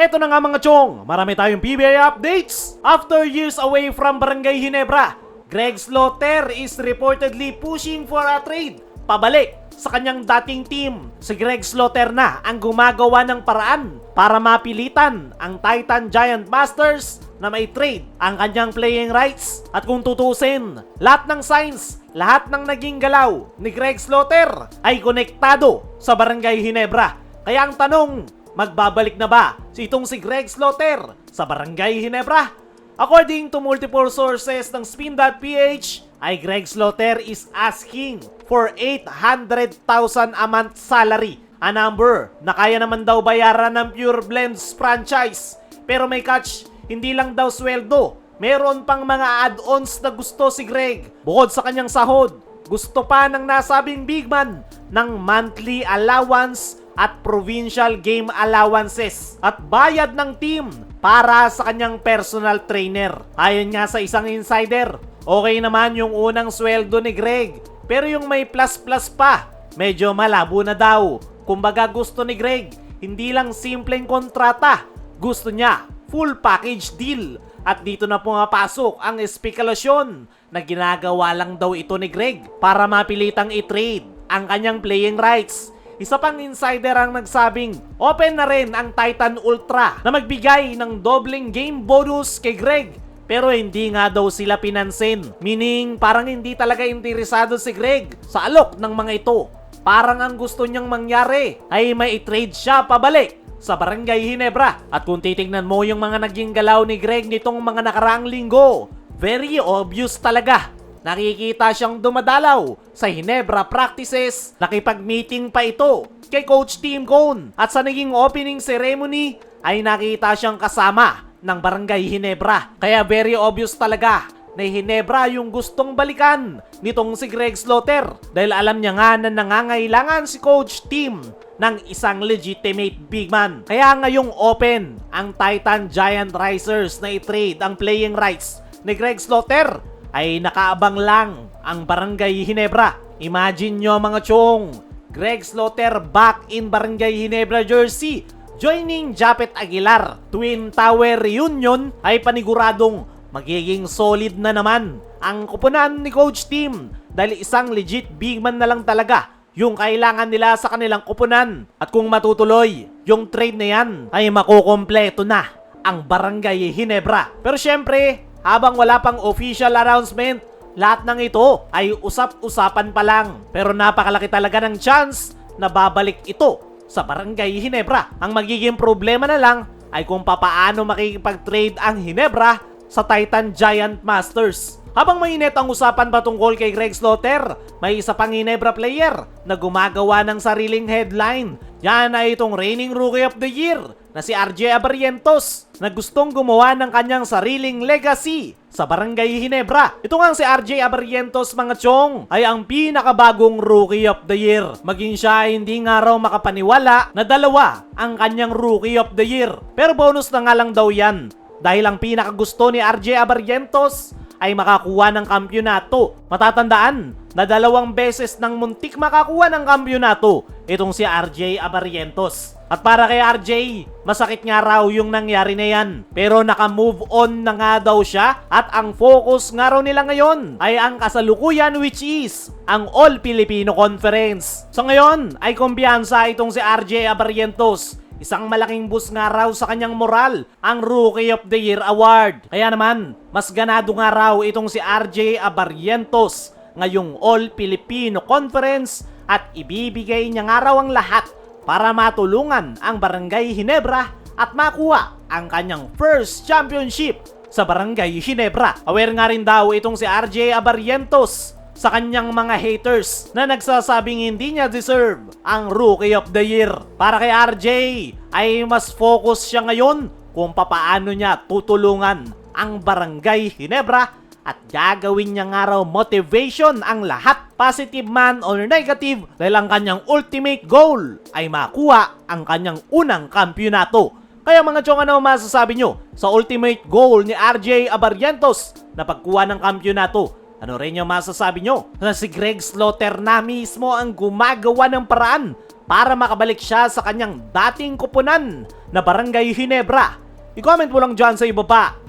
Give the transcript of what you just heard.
Eto na nga mga chong, marami tayong PBA updates. After years away from Barangay Ginebra, Greg Slaughter is reportedly pushing for a trade pabalik sa kanyang dating team. Si Greg Slaughter na ang gumagawa ng paraan para mapilitan ang Titan Giant Masters na may trade ang kanyang playing rights. At kung tutusin, lahat ng signs, lahat ng naging galaw ni Greg Slaughter ay konektado sa Barangay Ginebra. Kaya ang tanong, magbabalik na ba itong si Greg Slaughter sa Barangay Ginebra? According to multiple sources ng Spin.ph, ay Greg Slaughter is asking for 800,000 a month salary. A number na kaya naman daw bayaran ng Pure Blends franchise. Pero may catch, hindi lang daw sweldo. Meron pang mga add-ons na gusto si Greg. Bukod sa kanyang sahod, gusto pa ng nasabing big man ng monthly allowance at provincial game allowances at bayad ng team para sa kanyang personal trainer. Ayon nga sa isang insider, okay naman yung unang sweldo ni Greg, pero yung may plus-plus pa, medyo malabo na daw. Kumbaga gusto ni Greg, hindi lang simpleng kontrata, gusto niya full package deal. At dito na pumapasok ang espekulasyon na ginagawa lang daw ito ni Greg para mapilitang i-trade ang kanyang playing rights. Isa pang insider ang nagsabing open na rin ang Titan Ultra na magbigay ng dobleng game bonus kay Greg, pero hindi nga daw sila pinansin. Meaning parang hindi talaga interesado si Greg sa alok ng mga ito. Parang ang gusto niyang mangyari ay may i-trade siya pabalik sa Barangay Ginebra. At kung titignan mo yung mga naging galaw ni Greg nitong mga nakaraang linggo, very obvious talaga. Nakikita siyang dumadalaw sa Ginebra practices, nakipag-meeting pa ito kay Coach Tim Cone. At sa naging opening ceremony ay nakita siyang kasama ng Barangay Ginebra. Kaya very obvious talaga na Ginebra yung gustong balikan nitong si Greg Slaughter. Dahil alam niya nga na nangangailangan si Coach Tim ng isang legitimate big man. Kaya ngayong open ang Titan Giant Risers na i-trade ang playing rights ni Greg Slaughter, ay nakaabang lang ang Barangay Ginebra. Imagine nyo mga chong, Greg Slaughter back in Barangay Ginebra jersey, joining Japet Aguilar. Twin Tower reunion ay paniguradong magiging solid na naman ang kupunan ni Coach Tim dahil isang legit big man na lang talaga yung kailangan nila sa kanilang kupunan. At kung matutuloy yung trade na yan, ay makukompleto na ang Barangay Ginebra. Pero syempre, habang wala pang official announcement, lahat ng ito ay usap-usapan pa lang. Pero napakalaki talaga ng chance na babalik ito sa Barangay Ginebra. Ang magiging problema na lang ay kung papaano makikipag-trade ang Ginebra sa Titan Giant Masters. Habang mainit ang usapan patungkol kay Greg Slaughter, may isa pang Ginebra player na gumagawa ng sariling headline. Yan ay itong reigning Rookie of the Year na si RJ Abarrientos na gustong gumawa ng kanyang sariling legacy sa Barangay Ginebra. Ito nga si RJ Abarrientos mga chong ay ang pinakabagong Rookie of the Year. Maging siya hindi nga raw makapaniwala na dalawa ang kanyang Rookie of the Year. Pero bonus na nga lang daw yan dahil ang pinakagusto ni RJ Abarrientos ay makakuha ng kampyonato. Matatandaan na 2 beses nang muntik makakuha ng kampyonato itong si RJ Abarrientos. At para kay RJ, masakit nga raw yung nangyari na yan. Pero naka-move on na nga daw siya at ang focus nga raw nila ngayon ay ang kasalukuyan, which is ang All-Filipino Conference. So ngayon ay kumpiyansa itong si RJ Abarrientos. Isang malaking boost nga raw sa kanyang moral ang Rookie of the Year Award. Kaya naman, mas ganado nga raw itong si RJ Abarrientos ngayong All-Filipino Conference at ibibigay niya nga raw ang lahat para matulungan ang Barangay Ginebra at makuha ang kanyang first championship sa Barangay Ginebra. Aware nga rin daw itong si RJ Abarrientos sa kanyang mga haters na nagsasabing hindi niya deserve ang Rookie of the Year. Para kay RJ ay mas focus siya ngayon kung papaano niya tutulungan ang Barangay Ginebra at gagawin niya nga raw motivation ang lahat, positive man or negative, dahil ang kanyang ultimate goal ay makuha ang kanyang unang kampyonato. Kaya mga chong, ano masasabi nyo sa ultimate goal ni RJ Abarrientos na pagkuha ng kampyonato? Ano rin yung masasabi nyo na si Greg Slaughter na mismo ang gumagawa ng paraan para makabalik siya sa kanyang dating kupunan na Barangay Ginebra? I-comment mo lang dyan sa ibaba.